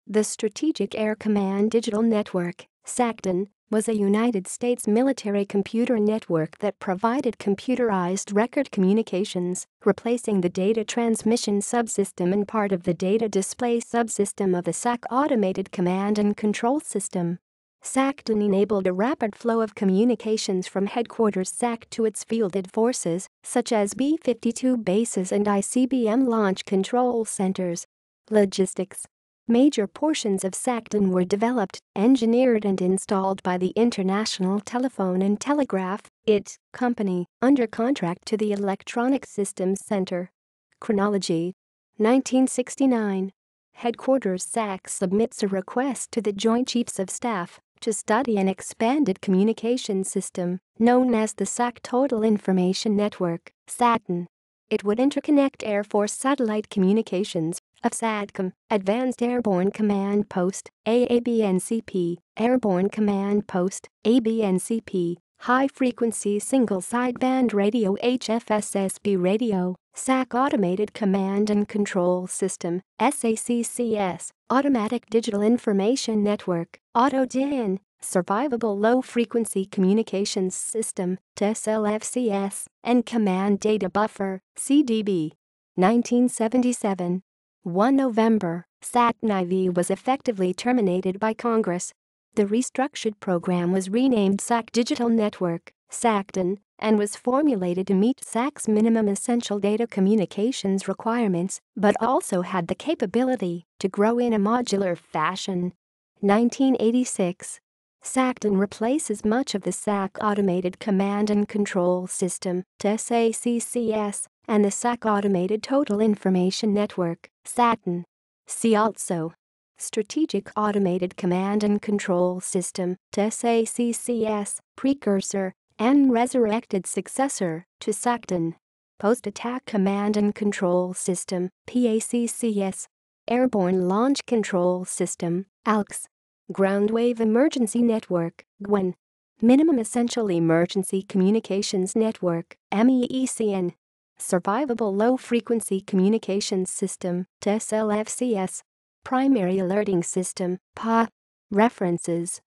The Strategic Air Command Digital Network, SACDIN, was a United States military computer network that provided computerized record communications, replacing the Data Transmission Subsystem and part of the Data Display Subsystem of the SAC Automated Command and Control System. SACDIN enabled a rapid flow of communications from headquarters SAC to its fielded forces, such as B-52 bases and ICBM Launch Control Centers. Logistics. Major portions of SACDIN were developed, engineered and installed by the International Telephone and Telegraph Company, under contract to the Electronic Systems Center. Chronology. 1969. Headquarters SAC submits a request to the Joint Chiefs of Staff to study an expanded communication system known as the SAC Total Information Network, SATN. It would interconnect Air Force satellite communications of SATCOM, Advanced Airborne Command Post, AABNCP, Airborne Command Post, ABNCP, High-Frequency Single-Sideband Radio HFSSB Radio, SAC Automated Command and Control System, SACCS, Automatic Digital Information Network, AutoDIN, Survivable Low-Frequency Communications System, SLFCS, and Command Data Buffer, CDB. 1977. 1 November, SACDIN was effectively terminated by Congress. The restructured program was renamed SAC Digital Network, SACDIN, and was formulated to meet SAC's minimum essential data communications requirements, but also had the capability to grow in a modular fashion. 1986. SACDIN replaces much of the SAC Automated Command and Control System, SACCS, and the SAC Automated Total Information Network, SATN. See also Strategic Automated Command and Control System, SACCS, precursor and resurrected successor to SACDIN. Post-Attack Command and Control System, PACCS. Airborne Launch Control System, ALCS. Ground Wave Emergency Network, GWEN. Minimum Essential Emergency Communications Network, MEECN. Survivable Low-Frequency Communications System, SLFCS. Primary Alerting System, PA. References.